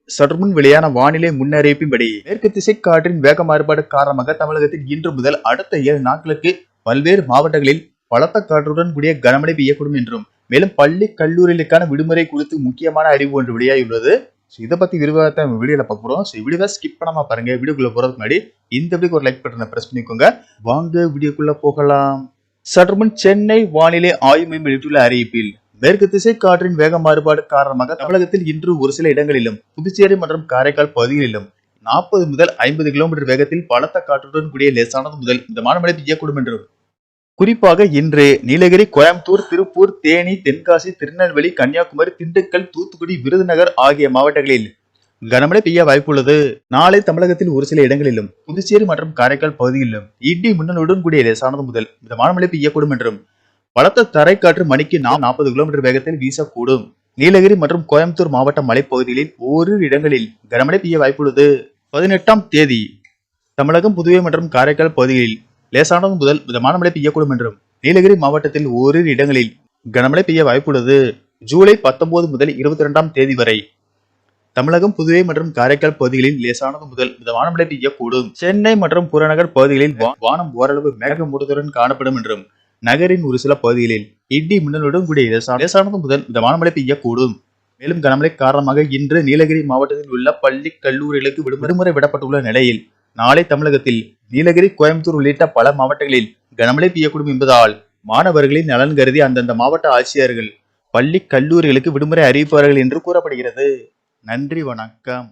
சற்றுமுன் வெளியான வானிலை முன்னறிவிப்பின்படி மேற்கு திசை காற்றின் வேக மாறுபாடு காரணமாக தமிழகத்தில் இன்று முதல் அடுத்த 7 நாட்களுக்கு பல்வேறு மாவட்டங்களில் பலத்த காற்றுடன் கூடிய கனமழை பெய்யக்கூடும் என்றும், மேலும் பள்ளி கல்லூரிகளுக்கான விடுமுறை குறித்து முக்கியமான அறிவு ஒன்று வெளியாகியுள்ளது. இதை பத்தி விரிவாக வீடியோல பார்க்க போறோம். வீடியோவை ஸ்கிப் பண்ணாம பாருங்க. வீடியோக்குள்ள போறதுக்கு முன்னாடி இந்த வீடியோக்கு ஒரு லைக் பட்டனை பிரஸ் பண்ணிக்கோங்க. வாங்க வீடியோக்குள்ள போகலாம். சற்றுமுன் சென்னை வானிலை ஆய்வு மையம் வெளியிட்டுள்ள அறிவிப்பில் மேற்கு திசை காற்றின் வேக மாறுபாடு காரணமாக தமிழகத்தில் இன்று ஒரு சில இடங்களிலும் புதுச்சேரி மற்றும் காரைக்கால் பகுதிகளிலும் 40 முதல் 50 கிலோமீட்டர் வேகத்தில் பலத்த காற்றுடன் கூடிய லேசானது முதல் மிதமான மழை பெய்யக்கூடும் என்றும், குறிப்பாக இன்று நீலகிரி, கோயம்புத்தூர், திருப்பூர், தேனி, தென்காசி, திருநெல்வேலி, கன்னியாகுமரி, திண்டுக்கல், தூத்துக்குடி, விருதுநகர் ஆகிய மாவட்டங்களில் கனமழை பெய்ய வாய்ப்புள்ளது. நாளை தமிழகத்தில் ஒரு சில இடங்களிலும் புதுச்சேரி மற்றும் காரைக்கால் பகுதிகளிலும் இடி மின்னலுடன் கூடிய லேசானது முதல் மிதமான மழை பெய்யக்கூடும் என்றும், பலத்த தரைக்காற்று மணிக்கு 40 கிலோமீட்டர் வேகத்தில் வீசக்கூடும். நீலகிரி மற்றும் கோயம்புத்தூர் மாவட்ட மலைப்பகுதிகளில் ஓரிரு இடங்களில் கனமழை பெய்ய வாய்ப்புள்ளது. 18ஆம் தேதி தமிழகம், புதுவை மற்றும் காரைக்கால் பகுதிகளில் லேசானது முதல் மிதமான மழை பெய்யக்கூடும் என்றும், நீலகிரி மாவட்டத்தில் ஓரிரு இடங்களில் கனமழை பெய்ய வாய்ப்புள்ளது. ஜூலை 19 முதல் 22ஆம் தேதி வரை தமிழகம், புதுவை மற்றும் காரைக்கால் பகுதிகளில் லேசானது முதல் மிதமான மழை பெய்யக்கூடும். சென்னை மற்றும் புறநகர் பகுதிகளில் வானம் ஓரளவு மேகமூட்டத்துடன் காணப்படும் என்றும், நகரின் ஒரு சில பகுதிகளில் இடி மின்னலுடன் கூடிய லேசானது முதல் மிதமான மழை பெய்யக்கூடும். மேலும் கனமழை காரணமாக இன்று நீலகிரி மாவட்டத்தில் உள்ள பள்ளி கல்லூரிகளுக்கு விடுமுறை விடப்பட்டுள்ள நிலையில், நாளை தமிழகத்தில் நீலகிரி, கோயம்புத்தூர் உள்ளிட்ட பல மாவட்டங்களில் கனமழை பெய்யக்கூடும் என்பதால் மாணவர்களின் நலன் கருதி அந்தந்த மாவட்ட ஆட்சியர்கள் பள்ளி கல்லூரிகளுக்கு விடுமுறை அறிவிப்பார்கள் என்று கூறப்படுகிறது. நன்றி, வணக்கம்.